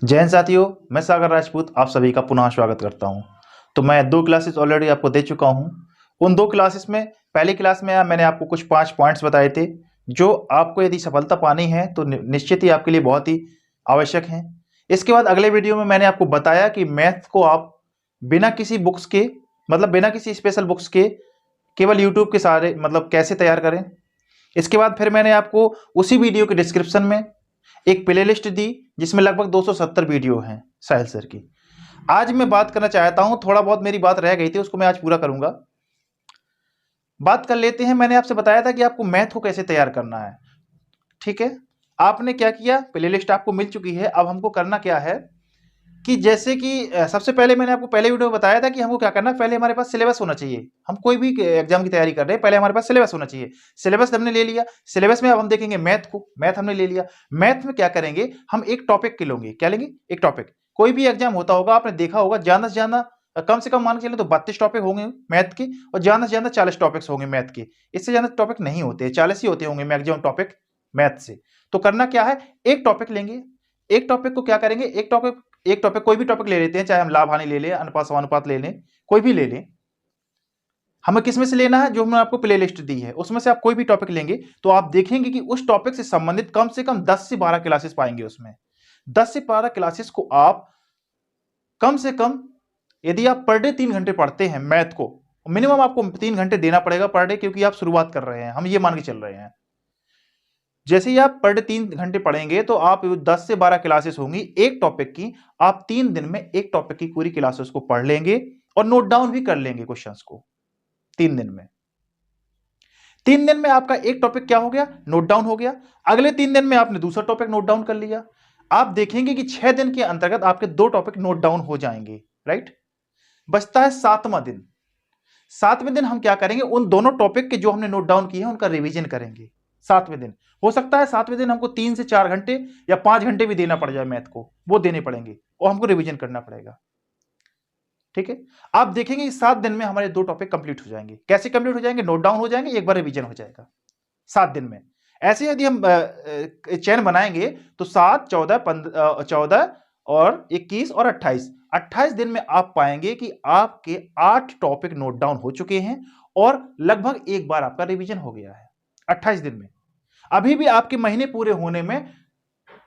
जय हिंद साथियों, मैं सागर राजपूत आप सभी का पुनः स्वागत करता हूं। तो मैं 2 क्लासेस ऑलरेडी आपको दे चुका हूं। उन 2 क्लासेस में पहली क्लास में मैंने आपको कुछ 5 पॉइंट्स बताए थे जो आपको यदि सफलता पानी है तो निश्चित ही आपके लिए बहुत ही आवश्यक हैं। इसके बाद अगले वीडियो में मैंने आपको बताया कि मैथ को आप बिना किसी बुक्स के मतलब बिना किसी स्पेशल बुक्स के केवल यूट्यूब के सहारे मतलब कैसे तैयार करें। इसके बाद फिर मैंने आपको उसी वीडियो के डिस्क्रिप्शन में एक प्लेलिस्ट दी जिसमें लगभग 270 वीडियो हैं साहिल सर की। आज मैं बात करना चाहता हूं, थोड़ा बहुत मेरी बात रह गई थी उसको मैं आज पूरा करूंगा। बात कर लेते हैं। मैंने आपसे बताया था कि आपको मैथ को कैसे तैयार करना है, ठीक है। आपने क्या किया, प्लेलिस्ट आपको मिल चुकी है। अब हमको करना क्या है कि जैसे कि सबसे पहले मैंने आपको पहले वीडियो में बताया था कि हमको क्या करना है, पहले हमारे पास सिलेबस होना चाहिए। हम कोई भी एग्जाम की तैयारी कर रहे हैं, पहले हमारे पास सिलेबस होना चाहिए। सिलेबस हमने ले लिया, सिलेबस में अब हम देखेंगे मैथ को। मैथ हमने ले लिया, मैथ में क्या करेंगे, हम एक टॉपिक के लेंगे। क्या लेंगे? एक टॉपिक। कोई भी एग्जाम होता होगा, आपने देखा होगा, ज्यादा से ज्यादा कम से कम मान के चले तो 32 टॉपिक होंगे मैथ के, और ज्यादा से ज्यादा 40 टॉपिक्स होंगे मैथ के। इससे ज्यादा टॉपिक नहीं होते, 40 ही होते होंगे मैक्सिमम टॉपिक मैथ से। तो करना क्या है, एक टॉपिक लेंगे। एक टॉपिक को क्या करेंगे, एक टॉपिक कोई भी टॉपिक ले लेते हैं, चाहे हम लाभ हानि ले लें, अनुपात समानुपात ले लें, कोई भी ले लें। हमें किसमें से लेना है, जो हमने आपको प्लेलिस्ट दी है उसमें से आप कोई भी टॉपिक लेंगे तो आप देखेंगे कि उस टॉपिक से संबंधित कम से कम 10 से 12 क्लासेस पाएंगे उसमें। 10 से 12 क्लासेस को आप कम से कम, यदि आप पर डे 3 घंटे पढ़ते हैं मैथ को, मिनिमम आपको 3 घंटे देना पड़ेगा पर डे, क्योंकि आप शुरुआत कर रहे हैं, हम ये मान के चल रहे हैं। जैसे ही आप पर डे 3 घंटे पढ़ेंगे तो आप 10 से 12 क्लासेस होंगी एक टॉपिक की। आप 3 दिन में एक टॉपिक की पूरी क्लासेस को पढ़ लेंगे और नोट डाउन भी कर लेंगे क्वेश्चंस को 3 दिन में। 3 दिन में आपका एक टॉपिक क्या हो गया, नोट डाउन हो गया। अगले 3 दिन में आपने दूसरा टॉपिक नोट डाउन कर लिया। आप देखेंगे कि 6 दिन के अंतर्गत आपके 2 टॉपिक नोट डाउन हो जाएंगे, राइट। बचता है 7वां दिन। 7वें दिन हम क्या करेंगे, उन दोनों टॉपिक के जो हमने नोट डाउन किए हैं उनका रिवीजन करेंगे 7वें दिन। हो सकता है 7वें दिन हमको 3 से 4 घंटे या 5 घंटे भी देना पड़ जाए मैथ को, वो देने पड़ेंगे और हमको रिवीजन करना पड़ेगा, ठीक है। आप देखेंगे कि 7 दिन में हमारे 2 टॉपिक कंप्लीट हो जाएंगे। कैसे कंप्लीट हो जाएंगे, नोट डाउन हो जाएंगे, एक बार रिवीजन हो जाएगा 7 दिन में। ऐसे यदि हम चैन बनाएंगे तो 7, 14, 14 और 21 और 28 दिन में आप पाएंगे कि आपके 8 टॉपिक नोट डाउन हो चुके हैं और लगभग एक बार आपका रिवीजन हो गया है 28 दिन में। अभी भी आपके महीने पूरे होने में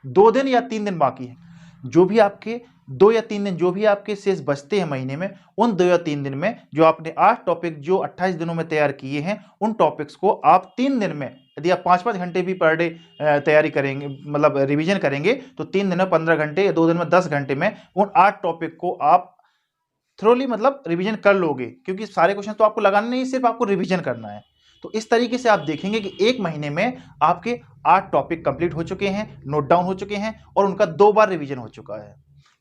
2 दिन या 3 दिन बाकी है। जो भी आपके 2 या 3 दिन जो भी आपके शेष बचते हैं महीने में, उन 2 या 3 दिन में जो आपने 8 टॉपिक जो 28 दिनों में तैयार किए हैं, उन टॉपिक्स को आप 3 दिन में, यदि आप 5-5 घंटे भी पर डे तैयारी करेंगे मतलब रिवीजन करेंगे तो 3 दिन में 15 घंटे या 2 दिन में 10 घंटे में उन 8 टॉपिक को आप थ्रोली मतलब रिवीजन कर लोगे, क्योंकि सारे क्वेश्चन तो आपको लगाने नहीं, सिर्फ आपको रिवीजन करना है। तो इस तरीके से आप देखेंगे कि एक महीने में आपके 8 टॉपिक कंप्लीट हो चुके हैं, नोट डाउन हो चुके हैं और उनका 2 बार रिवीजन हो चुका है।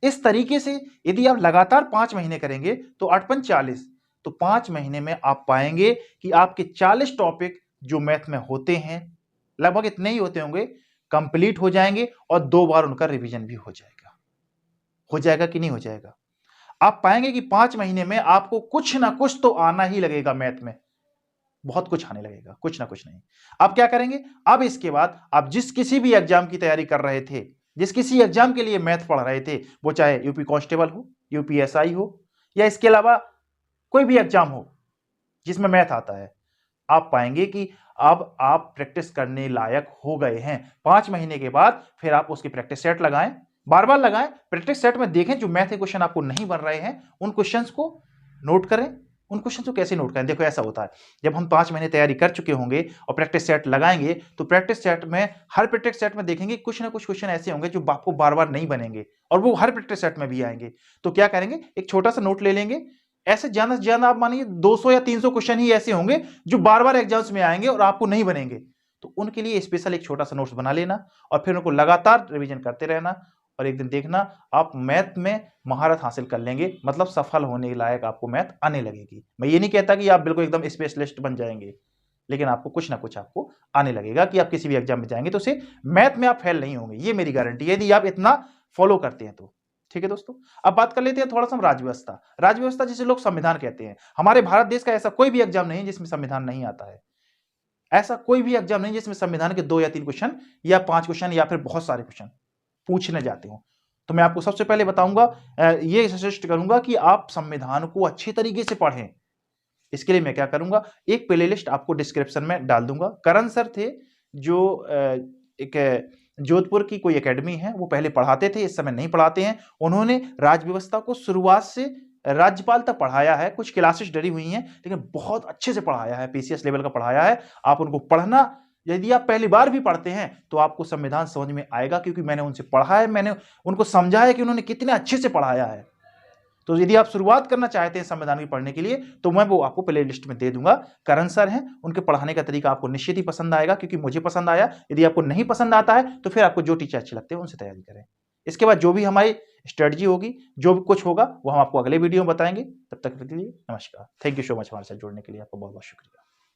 इस तरीके से यदि आप लगातार 5 महीने करेंगे तो 8 पंच 40, तो 5 महीने में आप पाएंगे कि आपके 40 टॉपिक जो मैथ में होते हैं, लगभग इतने ही होते होंगे, कंप्लीट हो जाएंगे और 2 बार उनका रिवीजन भी हो जाएगा। हो जाएगा कि नहीं हो जाएगा? आप पाएंगे कि 5 महीने में आपको कुछ ना कुछ तो आना ही लगेगा मैथ में, बहुत कुछ आने लगेगा, कुछ ना कुछ नहीं। आप क्या करेंगे, अब इसके बाद आप जिस किसी भी एग्जाम की तैयारी कर रहे थे, जिस किसी एग्जाम के लिए मैथ पढ़ रहे थे, वो चाहे यूपी कांस्टेबल हो, यूपीएसआई हो, या इसके अलावा कोई भी एग्जाम हो जिसमें मैथ आता है, आप पाएंगे कि अब आप प्रैक्टिस करने लायक हो गए हैं। 5 महीने के बाद फिर आप उसकी प्रैक्टिस सेट लगाएं, बार बार लगाएं, प्रैक्टिस सेट में देखें जो मैथ के क्वेश्चन आपको नहीं बन रहे हैं उन क्वेश्चंस को नोट करें। उन क्वेश्चन को कैसे नोट करें, देखो ऐसा होता है, जब हम 5 महीने तैयारी कर चुके होंगे और प्रैक्टिस सेट लगाएंगे तो प्रैक्टिस सेट में, हर प्रैक्टिस सेट में देखेंगे कुछ ना कुछ क्वेश्चन ऐसे होंगे जो आपको बार बार नहीं बनेंगे और वो हर प्रैक्टिस सेट में भी आएंगे। तो क्या करेंगे, एक छोटा सा नोट ले लेंगे। ऐसे ज्यादा से ज्यादा आप मानिए 200 या 300 क्वेश्चन ही ऐसे होंगे जो बार बार एग्जाम्स में आएंगे और आपको नहीं बनेंगे। तो उनके लिए स्पेशल एक छोटा सा नोट्स बना लेना और फिर उनको लगातार रिवीजन करते रहना और एक दिन देखना आप मैथ में महारत हासिल कर लेंगे, मतलब सफल होने लायक आपको मैथ आने लगेगी। मैं ये नहीं कहता कि आप बिल्कुल एकदम स्पेशलिस्ट बन जाएंगे, लेकिन आपको कुछ ना कुछ आपको आने लगेगा कि आप किसी भी एग्जाम में जाएंगे तो उसे मैथ में आप फेल नहीं होंगे, ये मेरी गारंटी है यदि आप इतना फॉलो करते हैं तो। ठीक है दोस्तों, अब बात कर लेते हैं थोड़ा सा हम राजव्यवस्था। राजव्यवस्था जिसे लोग संविधान कहते हैं। हमारे भारत देश का ऐसा कोई भी एग्जाम नहीं जिसमें संविधान नहीं आता है। ऐसा कोई भी एग्जाम नहीं जिसमें संविधान के 2 या 3 क्वेश्चन या 5 क्वेश्चन या फिर बहुत सारे क्वेश्चन पूछने जाते हो। तो मैं आपको सबसे पहले बताऊंगा, ये सजेस्ट करूंगा कि आप संविधान को अच्छी तरीके से पढ़ें। इसके लिए मैं क्या करूंगा, एक प्लेलिस्ट आपको डिस्क्रिप्शन में डाल दूंगा। करण सर थे जो एक जोधपुर की कोई एकेडमी है, वो पहले पढ़ाते थे, इस समय नहीं पढ़ाते हैं। उन्होंने राज व्यवस्था को शुरुआत से राज्यपाल तक पढ़ाया है। कुछ क्लासेस डरी हुई हैं, लेकिन बहुत अच्छे से पढ़ाया है, पीसीएस लेवल का पढ़ाया है। आप उनको पढ़ना, यदि आप पहली बार भी पढ़ते हैं तो आपको संविधान समझ में आएगा, क्योंकि मैंने उनसे पढ़ा है, मैंने उनको समझा है कि उन्होंने कितने अच्छे से पढ़ाया है। तो यदि आप शुरुआत करना चाहते हैं संविधान की पढ़ने के लिए, तो मैं वो आपको प्ले लिस्ट में दे दूंगा। करण सर हैं, उनके पढ़ाने का तरीका आपको निश्चित ही पसंद आएगा, क्योंकि मुझे पसंद आया। यदि आपको नहीं पसंद आता है तो फिर आपको जो टीचर अच्छे लगते हैं उनसे तैयारी करें। इसके बाद जो भी हमारी स्ट्रेटजी होगी, जो भी कुछ होगा, वो हम आपको अगले वीडियो में बताएंगे। तब तक के लिए नमस्कार। थैंक यू सो मच हमारे साथ जुड़ने के लिए, आपका बहुत बहुत शुक्रिया।